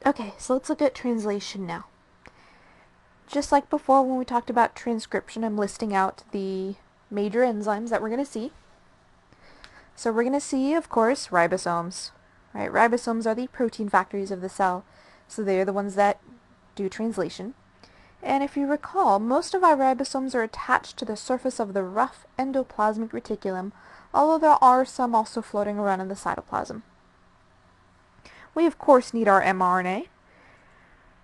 Okay, so let's look at translation now. Just like before when we talked about transcription, I'm listing out the major enzymes that we're going to see. So we're going to see, of course, ribosomes. Right? Ribosomes are the protein factories of the cell, so they're the ones that do translation. And if you recall, most of our ribosomes are attached to the surface of the rough endoplasmic reticulum, although there are some also floating around in the cytoplasm. We of course need our mRNA.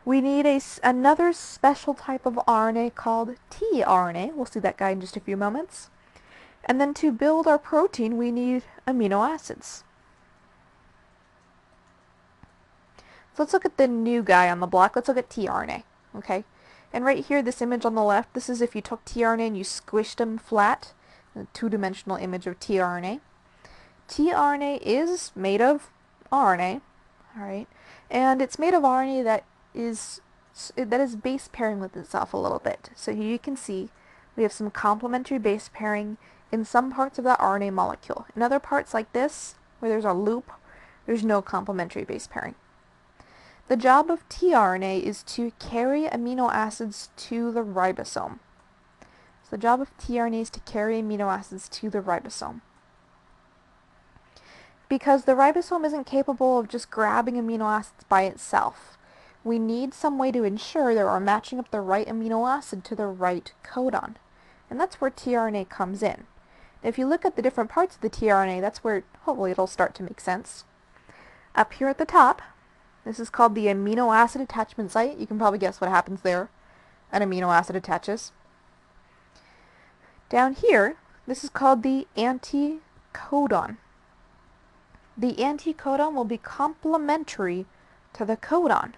We need another special type of RNA called tRNA. We'll see that guy in just a few moments. And then to build our protein, we need amino acids. So let's look at the new guy on the block. Let's look at tRNA. Okay? And right here, this image on the left, this is if you took tRNA and you squished them flat, a two-dimensional image of tRNA. tRNA is made of RNA, alright? And it's made of RNA that is base pairing with itself a little bit. So here you can see we have some complementary base pairing in some parts of that RNA molecule. In other parts like this, where there's a loop, there's no complementary base pairing. The job of tRNA is to carry amino acids to the ribosome. So the job of tRNA is to carry amino acids to the ribosome. Because the ribosome isn't capable of just grabbing amino acids by itself. We need some way to ensure that we're matching up the right amino acid to the right codon. And that's where tRNA comes in. If you look at the different parts of the tRNA, that's where hopefully it'll start to make sense. Up here at the top, this is called the amino acid attachment site. You can probably guess what happens there. An amino acid attaches. Down here, this is called the anticodon. The anticodon will be complementary to the codon.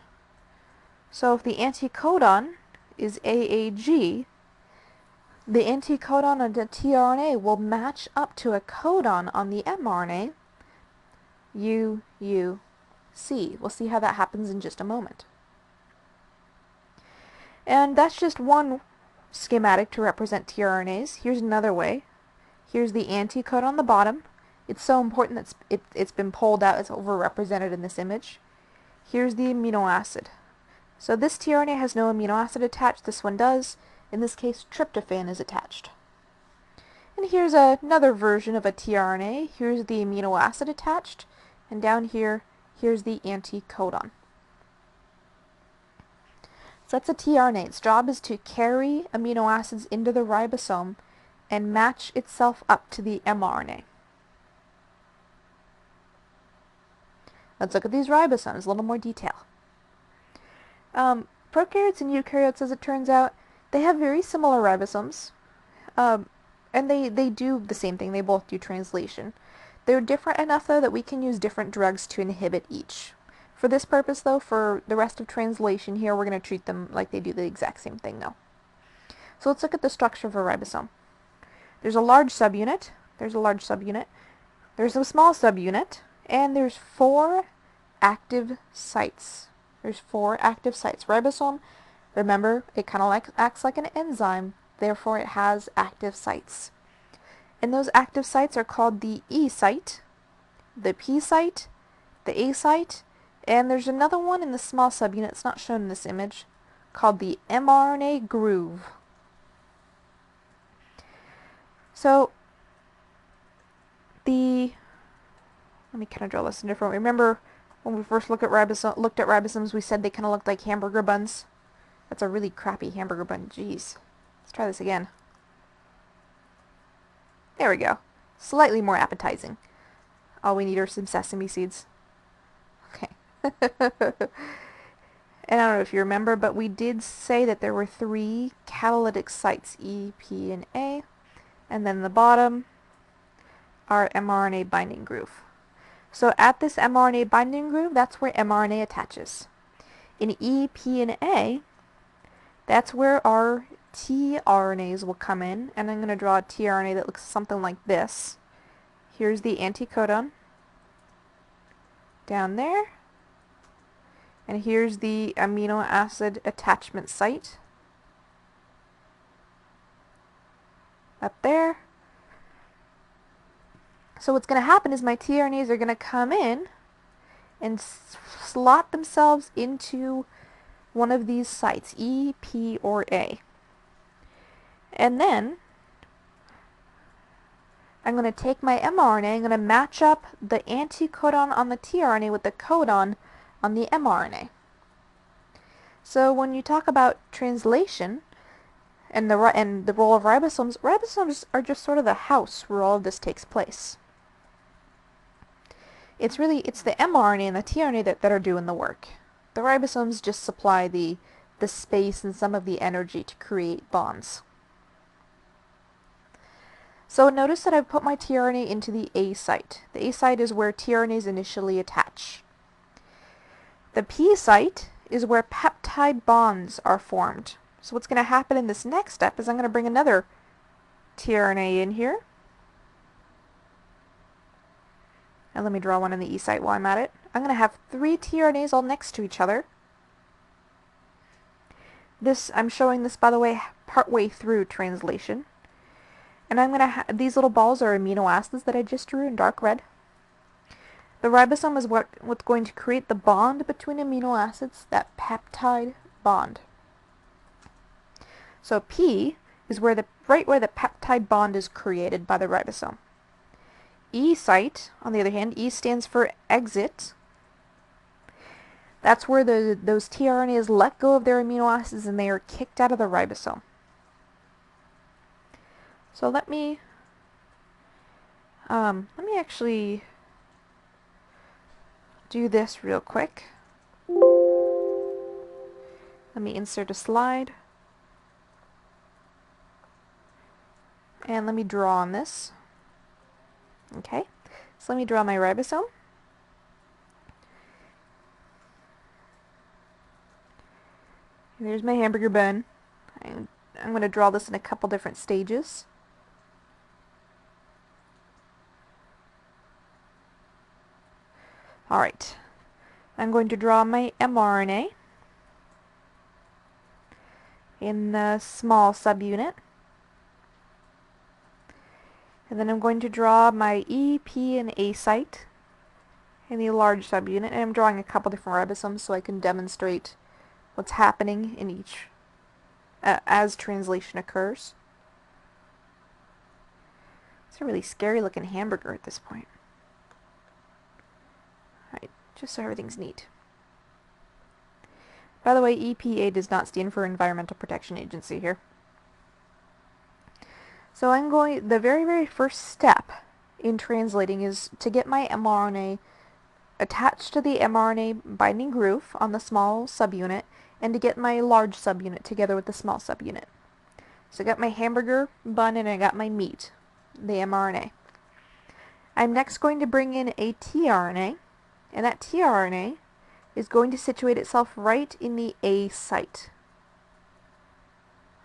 So if the anticodon is AAG, the anticodon on the tRNA will match up to a codon on the mRNA, UUC. We'll see how that happens in just a moment. And that's just one schematic to represent tRNAs. Here's another way. Here's the anticodon on the bottom. It's so important that it's been pulled out. It's overrepresented in this image. Here's the amino acid. So this tRNA has no amino acid attached. This one does. In this case, tryptophan is attached. And here's another version of a tRNA. Here's the amino acid attached. And down here, here's the anticodon. So that's a tRNA. Its job is to carry amino acids into the ribosome and match itself up to the mRNA. Let's look at these ribosomes, a little more detail. Prokaryotes and eukaryotes, as it turns out, they have very similar ribosomes, and they do the same thing. They both do translation. They're different enough, though, that we can use different drugs to inhibit each. For this purpose, though, for the rest of translation here, we're going to treat them like they do the exact same thing, though. So let's look at the structure of a ribosome. There's a large subunit. There's a small subunit. And there's 4 active sites. There's 4 active sites. Ribosome, remember, it kind of acts like an enzyme. Therefore, it has active sites. And those active sites are called the E site, the P site, the A site, and there's another one in the small subunit, it's not shown in this image, called the mRNA groove. So, let me kind of draw this in different way. Remember when we first looked at ribosomes, we said they kind of looked like hamburger buns? That's a really crappy hamburger bun. Jeez. Let's try this again. There we go. Slightly more appetizing. All we need are some sesame seeds. Okay. And I don't know if you remember, but we did say that there were 3 catalytic sites, E, P, and A. And then the bottom, our mRNA binding groove. So at this mRNA binding groove, that's where mRNA attaches. In E, P, and A, that's where our tRNAs will come in, and I'm going to draw a tRNA that looks something like this. Here's the anticodon down there, and here's the amino acid attachment site up there. So what's going to happen is my tRNAs are going to come in and slot themselves into one of these sites, E, P, or A. And then I'm going to take my mRNA, I'm going to match up the anticodon on the tRNA with the codon on the mRNA. So when you talk about translation and the role of ribosomes, ribosomes are just sort of the house where all of this takes place. It's the mRNA and the tRNA that are doing the work. The ribosomes just supply the space and some of the energy to create bonds. So notice that I've put my tRNA into the A site. The A site is where tRNAs initially attach. The P site is where peptide bonds are formed. So what's going to happen in this next step is I'm going to bring another tRNA in here. And let me draw one on the E site while I'm at it. I'm going to have 3 tRNAs all next to each other. I'm showing this, by the way, partway through translation. And I'm going to these little balls are amino acids that I just drew in dark red. The ribosome is what's going to create the bond between amino acids, that peptide bond. So P is right where the peptide bond is created by the ribosome. E site, on the other hand, E stands for exit. That's where those tRNAs let go of their amino acids and they are kicked out of the ribosome. So let me actually do this real quick. Let me insert a slide. And let me draw on this. Okay, so let me draw my ribosome. There's my hamburger bun. I'm going to draw this in a couple different stages. Alright, I'm going to draw my mRNA in the small subunit. And then I'm going to draw my E, P, and A site in the large subunit. And I'm drawing a couple different ribosomes so I can demonstrate what's happening in each as translation occurs. It's a really scary looking hamburger at this point. Alright, just so everything's neat. By the way, EPA does not stand for Environmental Protection Agency here. So the very, very first step in translating is to get my mRNA attached to the mRNA binding groove on the small subunit and to get my large subunit together with the small subunit. So I got my hamburger bun and I got my meat, the mRNA. I'm next going to bring in a tRNA, and that tRNA is going to situate itself right in the A site.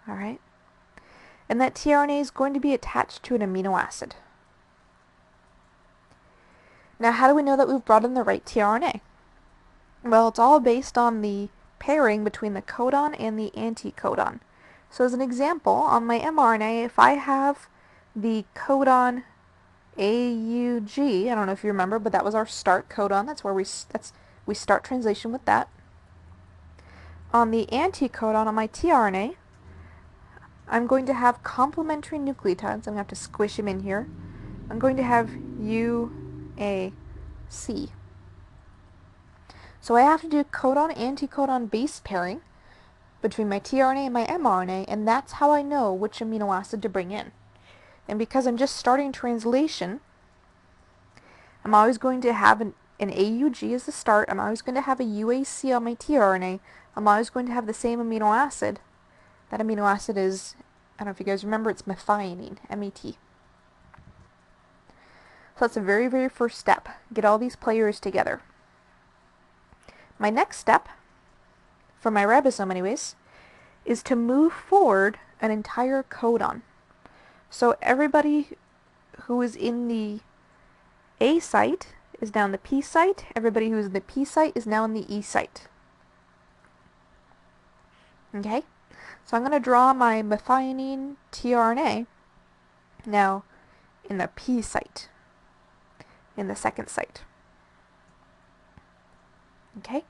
Alright? And that tRNA is going to be attached to an amino acid. Now how do we know that we've brought in the right tRNA? Well, it's all based on the pairing between the codon and the anticodon. So as an example, on my mRNA, if I have the codon AUG, I don't know if you remember, but that was our start codon. That's where we start translation with that. On the anticodon on my tRNA, I'm going to have complementary nucleotides. I'm going to have to squish them in here. I'm going to have UAC. So I have to do codon-anticodon base pairing between my tRNA and my mRNA, and that's how I know which amino acid to bring in. And because I'm just starting translation, I'm always going to have an AUG as the start. I'm always going to have a UAC on my tRNA. I'm always going to have the same amino acid. That amino acid is, I don't know if you guys remember, it's methionine, MET. So that's the very, very first step. Get all these players together. My next step, for my ribosome anyways, is to move forward an entire codon. So everybody who is in the A site is now in the P site. Everybody who is in the P site is now in the E site. Okay? So I'm going to draw my methionine tRNA now in the P site, in the second site. Okay,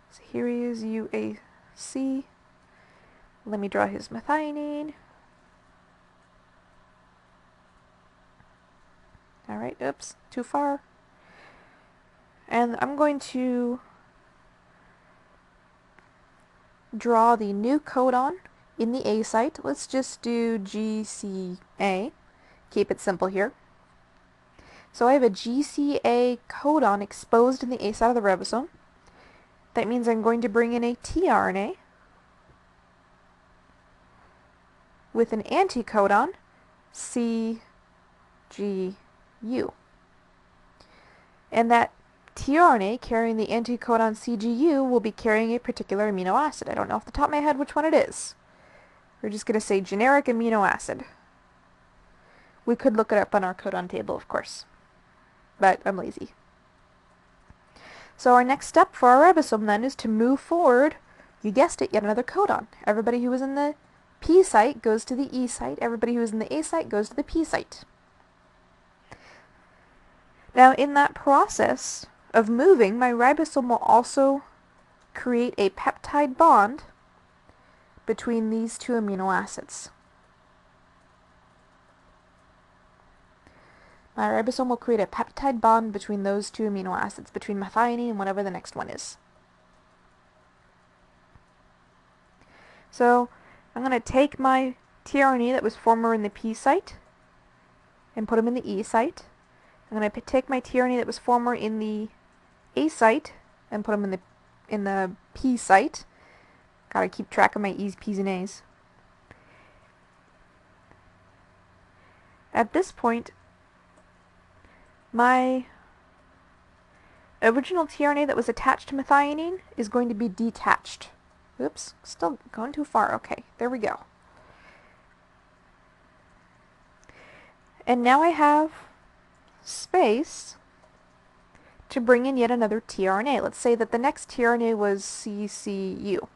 so here is UAC. Let me draw his methionine. Alright, oops, too far. And I'm going to draw the new codon in the A site. Let's just do GCA. Keep it simple here. So I have a GCA codon exposed in the A site of the ribosome. That means I'm going to bring in a tRNA with an anticodon CGU. And that tRNA carrying the anticodon CGU will be carrying a particular amino acid. I don't know off the top of my head which one it is. We're just going to say generic amino acid. We could look it up on our codon table, of course, but I'm lazy. So our next step for our ribosome then is to move forward, you guessed it, yet another codon. Everybody who was in the P site goes to the E site. Everybody who was in the A site goes to the P site. Now in that process of moving, my ribosome will also create a peptide bond between these two amino acids. My ribosome will create a peptide bond between those two amino acids, between methionine and whatever the next one is. So I'm going to take my tRNA that was former in the P site and put them in the E site. I'm going to take my tRNA that was former in the A site and put them in the P site. Gotta keep track of my E's, P's, and A's. At this point, my original tRNA that was attached to methionine is going to be detached. Oops, still going too far. Okay, there we go. And now I have space to bring in yet another tRNA. Let's say that the next tRNA was CCU.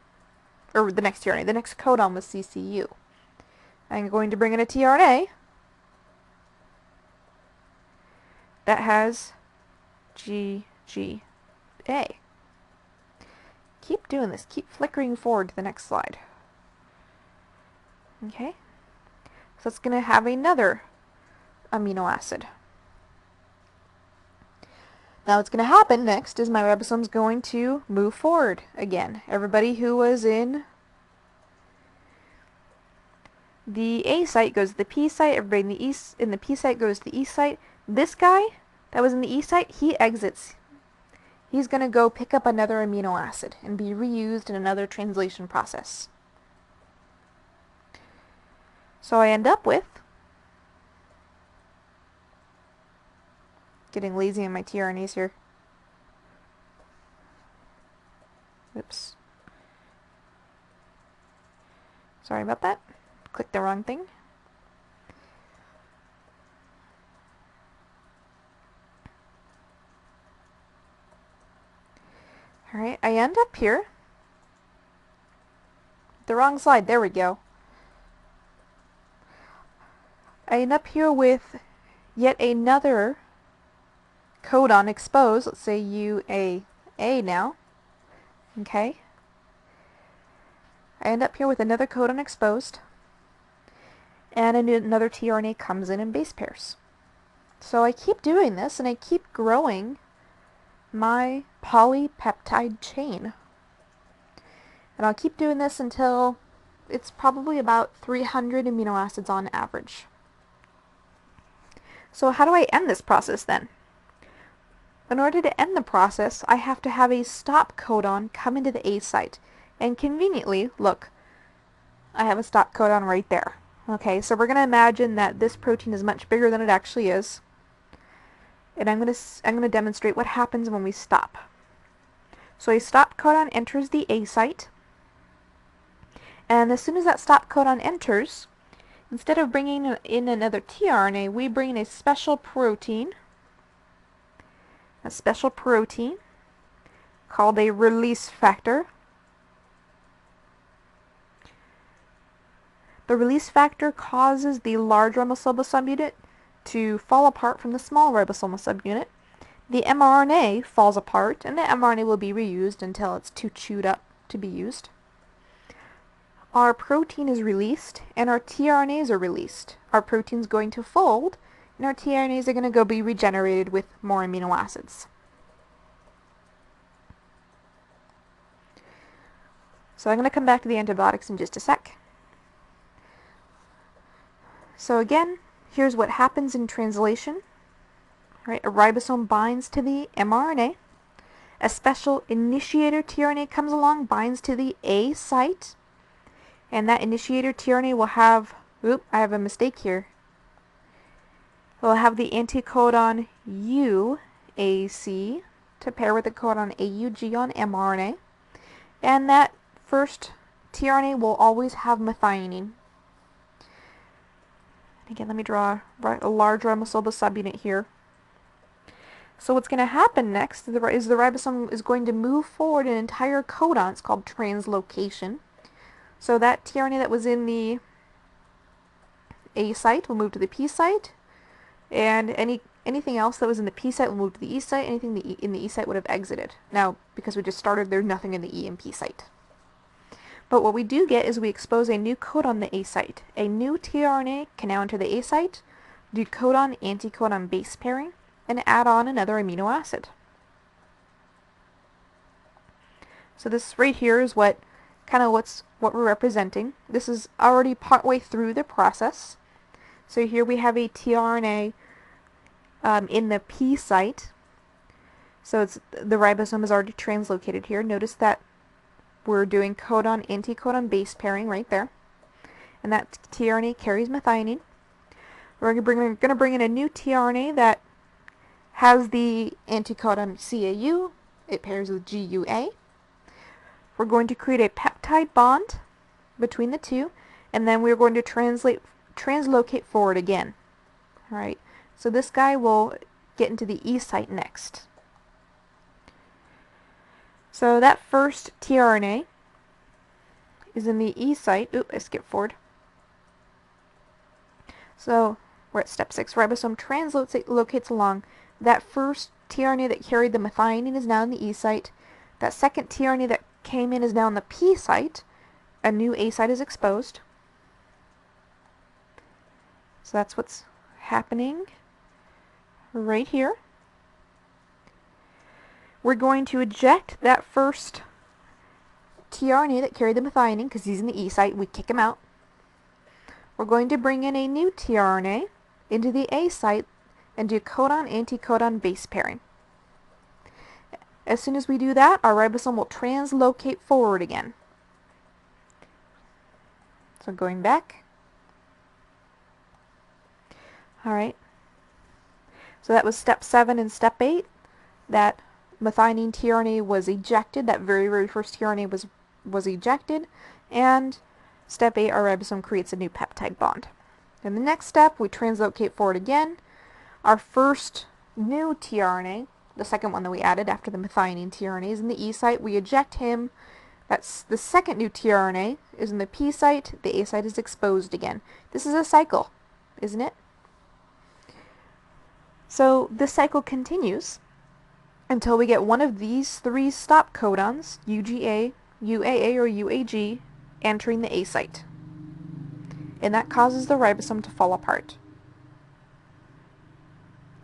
Or the next tRNA, the next codon was CCU. I'm going to bring in a tRNA that has GGA. Keep doing this. Keep flickering forward to the next slide. Okay? So it's going to have another amino acid. Now what's going to happen next is my ribosome's going to move forward again. Everybody who was in the A site goes to the P site. Everybody in the P site goes to the E site. This guy that was in the E site, he exits. He's going to go pick up another amino acid and be reused in another translation process. So I end up with, getting lazy on my tRNAs here. Oops. Sorry about that. Clicked the wrong thing. Alright, I end up here. The wrong slide, there we go. I end up here with yet another codon exposed. Let's say UAA now. Okay. I end up here with another codon exposed. And another tRNA comes in base pairs. So I keep doing this and I keep growing my polypeptide chain. And I'll keep doing this until it's probably about 300 amino acids on average. So how do I end this process then? In order to end the process, I have to have a stop codon come into the A site. And conveniently, look, I have a stop codon right there. Okay, so we're going to imagine that this protein is much bigger than it actually is. And I'm going to demonstrate what happens when we stop. So a stop codon enters the A site. And as soon as that stop codon enters, instead of bringing in another tRNA, we bring in a special protein called a release factor. The release factor causes the large ribosomal subunit to fall apart from the small ribosomal subunit. the mRNA falls apart, and the mRNA will be reused until it's too chewed up to be used. Our protein is released, and our tRNAs are released. Our protein's going to fold, and our tRNAs are going to go be regenerated with more amino acids. So I'm going to come back to the antibiotics in just a sec. So again, here's what happens in translation. Right, a ribosome binds to the mRNA. A special initiator tRNA comes along, binds to the A site, and that initiator tRNA will have, I have a mistake here. It will have the anticodon UAC to pair with the codon AUG on mRNA, and that first tRNA will always have methionine. Again, let me draw a large ribosome subunit here. So what's going to happen next is the ribosome is going to move forward an entire codon. It's called translocation. So that tRNA that was in the A site will move to the P site, and anything else that was in the P site will move to the E site. Anything in the E site would have exited. Now, because we just started, there's nothing in the E and P site. But what we do get is we expose a new codon on the A site. A new tRNA can now enter the A site, do codon-anticodon base pairing, and add on another amino acid. So this right here is what we're representing. This is already partway through the process. So here we have a tRNA in the P site. So the ribosome is already translocated here. Notice that we're doing codon-anticodon base pairing right there. And that tRNA carries methionine. We're going to bring in a new tRNA that has the anticodon CAU. It pairs with GUA. We're going to create a peptide bond between the two, and then we're going to translocate forward again. All right. So this guy will get into the E site next. So that first tRNA is in the E site. Oop, I skipped forward. So we're at step 6. Ribosome translocates along. That first tRNA that carried the methionine is now in the E site. That second tRNA that came in is now in the P site. A new A site is exposed. So that's what's happening right here. We're going to eject that first tRNA that carried the methionine because he's in the E site. We kick him out. We're going to bring in a new tRNA into the A site and do codon-anticodon base pairing. As soon as we do that, our ribosome will translocate forward again. So going back. Alright. So that was step 7 and step 8. That methionine tRNA was ejected. That very first tRNA was ejected. And step 8, our ribosome creates a new peptide bond. In the next step, we translocate forward again. Our first new tRNA, the second one that we added after the methionine tRNA, is in the E site. We eject him. That's the second new tRNA is in the P site. The A site is exposed again. This is a cycle, isn't it? So this cycle continues until we get one of these 3 stop codons, UGA, UAA, or UAG, entering the A site. And that causes the ribosome to fall apart.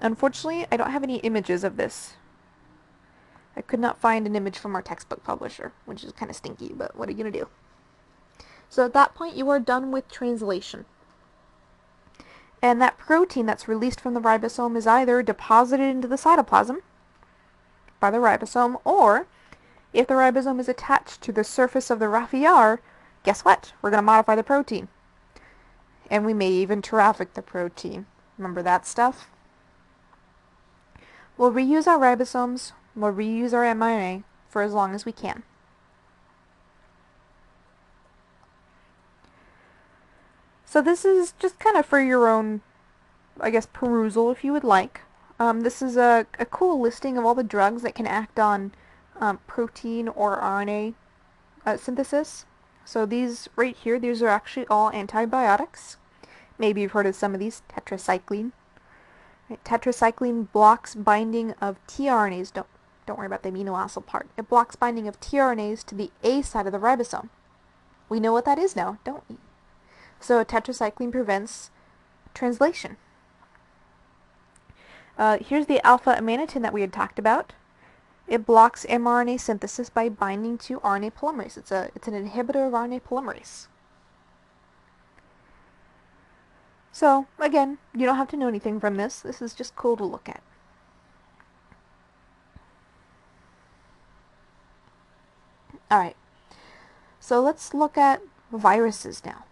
Unfortunately, I don't have any images of this. I could not find an image from our textbook publisher, which is kind of stinky, but what are you going to do? So at that point, you are done with translation. And that protein that's released from the ribosome is either deposited into the cytoplasm by the ribosome, or if the ribosome is attached to the surface of the Raffi-R, guess what? We're going to modify the protein. And we may even traffic the protein. Remember that stuff? We'll reuse our ribosomes, we'll reuse our mRNA for as long as we can. So this is just kind of for your own, I guess, perusal if you would like. This is a cool listing of all the drugs that can act on protein or RNA synthesis. So these right here, these are actually all antibiotics. Maybe you've heard of some of these, tetracycline, Right? Tetracycline blocks binding of tRNAs. Don't worry about the amino acid part. It blocks binding of tRNAs to the A side of the ribosome. We know what that is now, don't we? So tetracycline prevents translation. Here's the alpha amanitin that we had talked about. It blocks mRNA synthesis by binding to RNA polymerase. It's an inhibitor of RNA polymerase. So, again, you don't have to know anything from this. This is just cool to look at. Alright, so let's look at viruses now.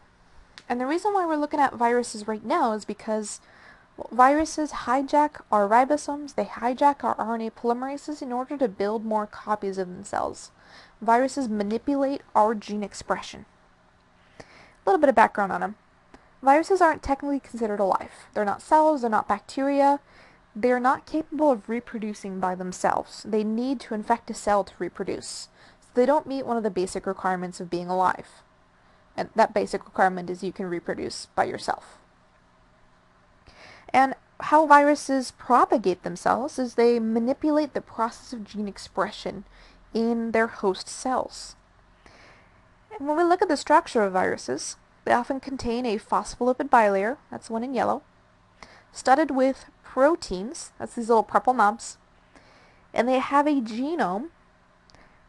And the reason why we're looking at viruses right now is because viruses hijack our ribosomes, they hijack our RNA polymerases in order to build more copies of themselves. Viruses manipulate our gene expression. A little bit of background on them. Viruses aren't technically considered alive. They're not cells, they're not bacteria. They're not capable of reproducing by themselves. They need to infect a cell to reproduce. So they don't meet one of the basic requirements of being alive. And that basic requirement is you can reproduce by yourself. And how viruses propagate themselves is they manipulate the process of gene expression in their host cells. And when we look at the structure of viruses, they often contain a phospholipid bilayer, that's the one in yellow, studded with proteins, that's these little purple knobs, and they have a genome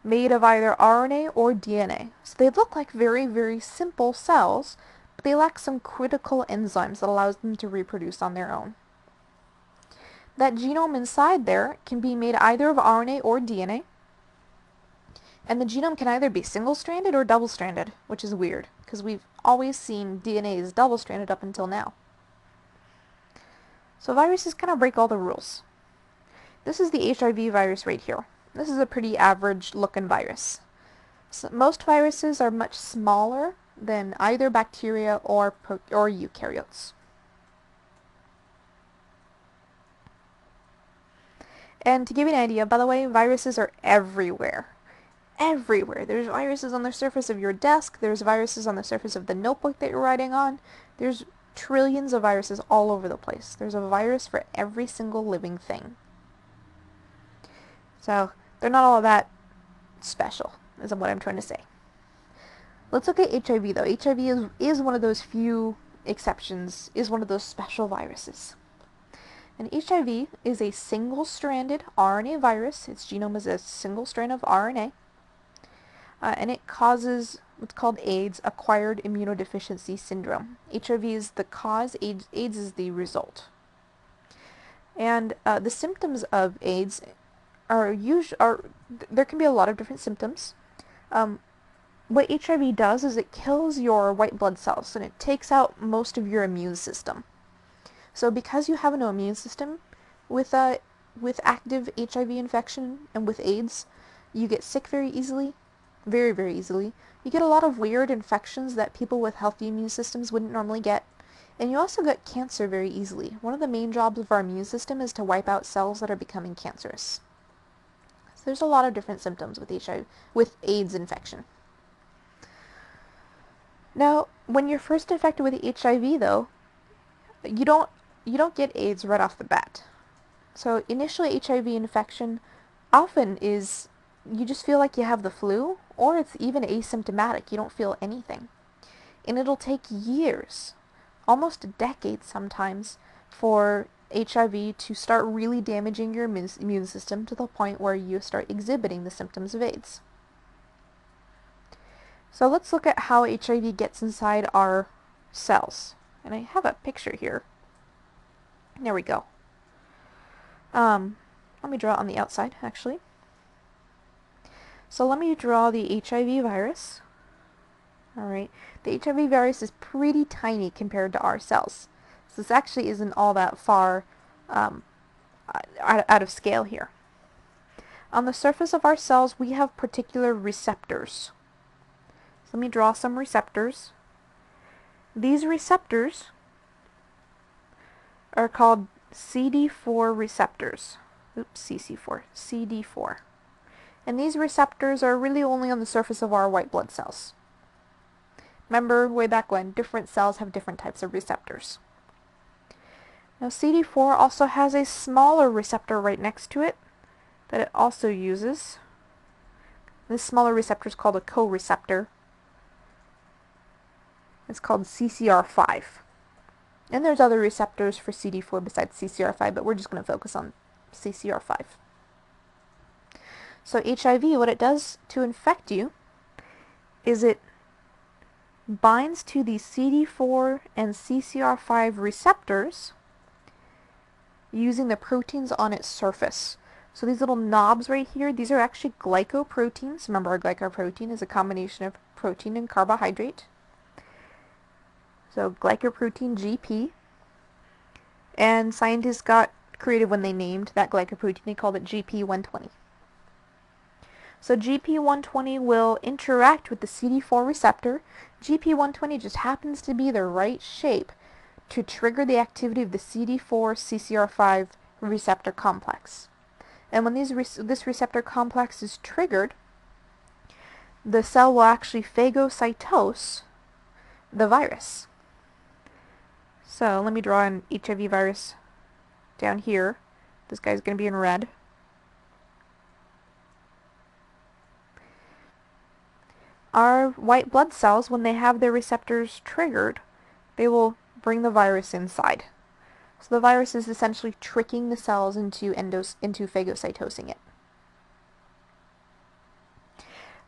made of either RNA or DNA. So they look like very, very simple cells, but they lack some critical enzymes that allows them to reproduce on their own. That genome inside there can be made either of RNA or DNA, and the genome can either be single-stranded or double-stranded, which is weird, because we've always seen DNA as double-stranded up until now. So viruses kind of break all the rules. This is the HIV virus right here. This is a pretty average-looking virus. So most viruses are much smaller than either bacteria or eukaryotes. And to give you an idea, by the way, viruses are everywhere. Everywhere. There's viruses on the surface of your desk. There's viruses on the surface of the notebook that you're writing on. There's trillions of viruses all over the place. There's a virus for every single living thing. So, they're not all that special, is what I'm trying to say. Let's look at HIV, though. HIV is one of those few exceptions, is one of those special viruses. And HIV is a single-stranded RNA virus. Its genome is a single strand of RNA. And it causes what's called AIDS, acquired immunodeficiency syndrome. HIV is the cause, AIDS is the result. And the symptoms of AIDS there can be a lot of different symptoms. What HIV does is it kills your white blood cells, and it takes out most of your immune system. So because you have no immune system with active HIV infection and with AIDS, you get sick very easily, very, very easily. You get a lot of weird infections that people with healthy immune systems wouldn't normally get. And you also get cancer very easily. One of the main jobs of our immune system is to wipe out cells that are becoming cancerous. So there's a lot of different symptoms with AIDS infection. Now, when you're first infected with HIV, though, you don't get AIDS right off the bat. So initially HIV infection often is you just feel like you have the flu, or it's even asymptomatic. You don't feel anything. And it'll take years, almost a decade sometimes, for HIV to start really damaging your immune system to the point where you start exhibiting the symptoms of AIDS. So let's look at how HIV gets inside our cells. And I have a picture here. There we go. Let me draw it on the outside, actually. So let me draw the HIV virus. Alright, the HIV virus is pretty tiny compared to our cells. So this actually isn't all that far out of scale here. On the surface of our cells, we have particular receptors. So let me draw some receptors. These receptors are called CD4 receptors. Oops, CD4. And these receptors are really only on the surface of our white blood cells. Remember way back when, different cells have different types of receptors. Now CD4 also has a smaller receptor right next to it that it also uses. This smaller receptor is called a co-receptor. It's called CCR5. And there's other receptors for CD4 besides CCR5, but we're just going to focus on CCR5. So HIV, what it does to infect you is it binds to the CD4 and CCR5 receptors using the proteins on its surface. So these little knobs right here, these are actually glycoproteins. Remember, a glycoprotein is a combination of protein and carbohydrate. So glycoprotein GP. And scientists got creative when they named that glycoprotein. They called it GP120. So GP120 will interact with the CD4 receptor. GP120 just happens to be the right shape to trigger the activity of the CD4-CCR5 receptor complex. And when this receptor complex is triggered, the cell will actually phagocytose the virus. So let me draw an HIV virus down here. This guy's going to be in red. Our white blood cells, when they have their receptors triggered, they will bring the virus inside. So the virus is essentially tricking the cells into phagocytosing it.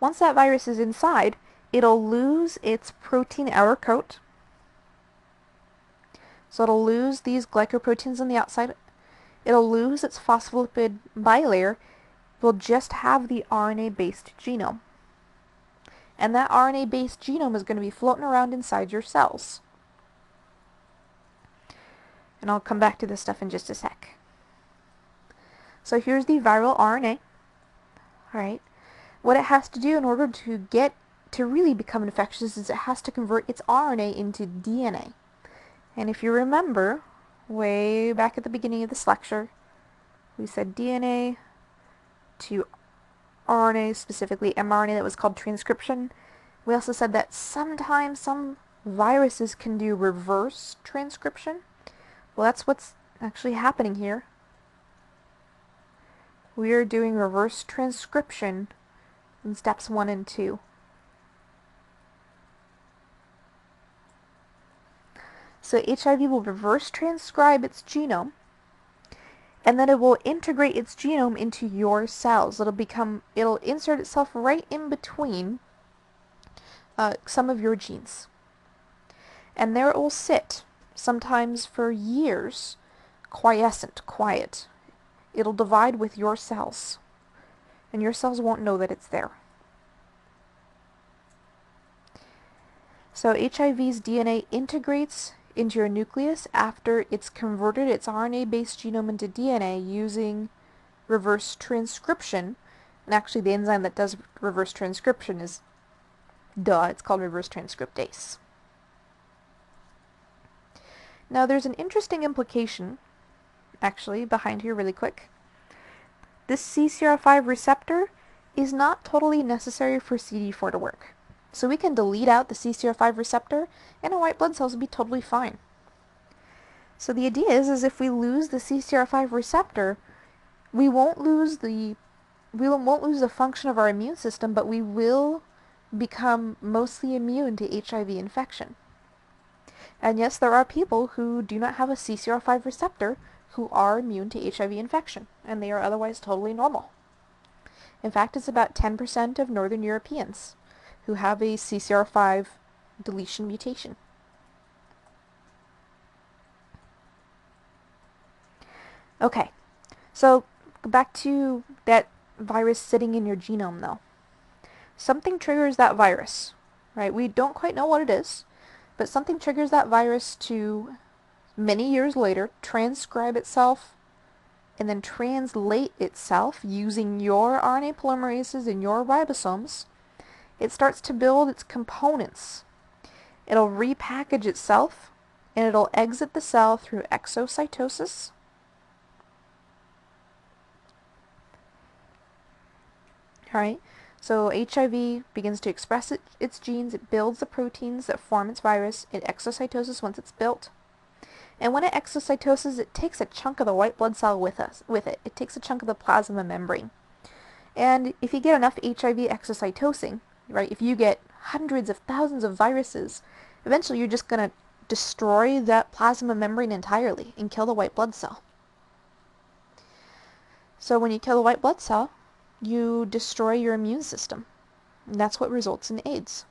Once that virus is inside, it'll lose its protein outer coat. So it'll lose these glycoproteins on the outside. It'll lose its phospholipid bilayer. It will just have the RNA-based genome. And that RNA-based genome is going to be floating around inside your cells. And I'll come back to this stuff in just a sec. So here's the viral RNA. Alright. What it has to do in order to really become infectious is it has to convert its RNA into DNA. And if you remember, way back at the beginning of this lecture, we said DNA to RNA, specifically mRNA, that was called transcription. We also said that sometimes some viruses can do reverse transcription. Well, that's what's actually happening here. We are doing reverse transcription in steps 1 and 2. So HIV will reverse transcribe its genome, and then it will integrate its genome into your cells. It'll insert itself right in between some of your genes. And there it will sit, sometimes for years, quiescent, quiet. It'll divide with your cells, and your cells won't know that it's there. So HIV's DNA integrates into your nucleus after it's converted its RNA-based genome into DNA using reverse transcription. And actually the enzyme that does reverse transcription is, it's called reverse transcriptase. Now there's an interesting implication, actually, behind here really quick. This CCR5 receptor is not totally necessary for CD4 to work. So we can delete out the CCR5 receptor and our white blood cells will be totally fine. So the idea is if we lose the CCR5 receptor, we won't lose the function of our immune system, but we will become mostly immune to HIV infection. And yes, there are people who do not have a CCR5 receptor who are immune to HIV infection, and they are otherwise totally normal. In fact, it's about 10% of Northern Europeans who have a CCR5 deletion mutation. Okay, so back to that virus sitting in your genome though. Something triggers that virus, right? We don't quite know what it is, but something triggers that virus to, many years later, transcribe itself and then translate itself using your RNA polymerases and your ribosomes. It starts to build its components. It'll repackage itself, and it'll exit the cell through exocytosis. Alright, so HIV begins to express its genes, it builds the proteins that form its virus, it exocytoses once it's built, And when it exocytoses, it takes a chunk of the white blood cell with it. It takes a chunk of the plasma membrane. And if you get enough HIV exocytosing, right, if you get hundreds of thousands of viruses, eventually you're just going to destroy that plasma membrane entirely and kill the white blood cell. So when you kill the white blood cell, you destroy your immune system. And that's what results in AIDS.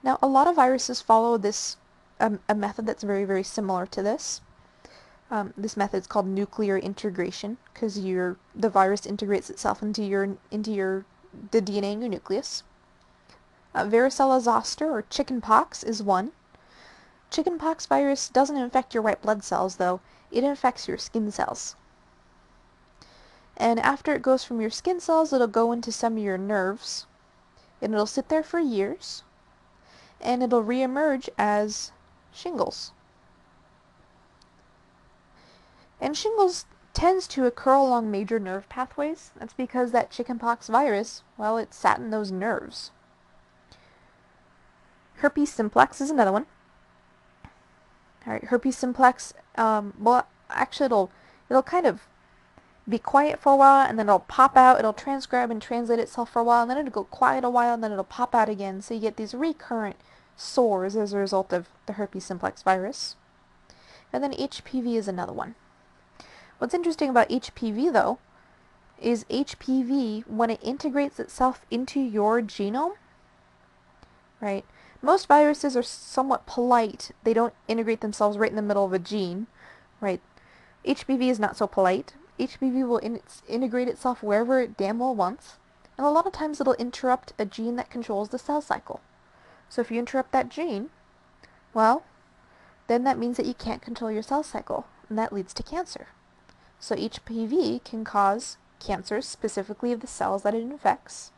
Now, a lot of viruses follow this a method that's very, very similar to this. This method is called nuclear integration because the virus integrates itself into the DNA in your nucleus. Varicella zoster or chickenpox is one. Chickenpox virus doesn't infect your white blood cells though, it infects your skin cells. And after it goes from your skin cells, it'll go into some of your nerves, and it'll sit there for years, and it'll reemerge as shingles. And shingles tends to occur along major nerve pathways. That's because that chickenpox virus, well, it sat in those nerves. Herpes simplex is another one. Alright, herpes simplex, well, actually it'll kind of be quiet for a while, and then it'll pop out, it'll transcribe and translate itself for a while, and then it'll go quiet a while, and then it'll pop out again. So you get these recurrent sores as a result of the herpes simplex virus. And then HPV is another one. What's interesting about HPV, though, is HPV, when it integrates itself into your genome, right? Most viruses are somewhat polite. They don't integrate themselves right in the middle of a gene, right? HPV is not so polite. HPV will integrate itself wherever it damn well wants, and a lot of times it'll interrupt a gene that controls the cell cycle. So if you interrupt that gene, well, then that means that you can't control your cell cycle, and that leads to cancer. So HPV can cause cancers, specifically of the cells that it infects,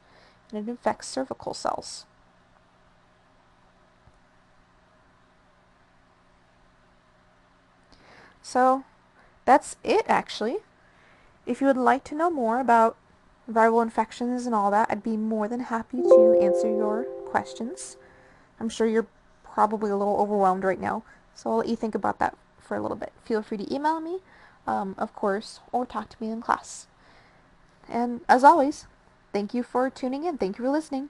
and it infects cervical cells. So that's it, actually. If you would like to know more about viral infections and all that, I'd be more than happy to answer your questions. I'm sure you're probably a little overwhelmed right now, so I'll let you think about that for a little bit. Feel free to email me, of course, or talk to me in class. And as always, thank you for tuning in. Thank you for listening.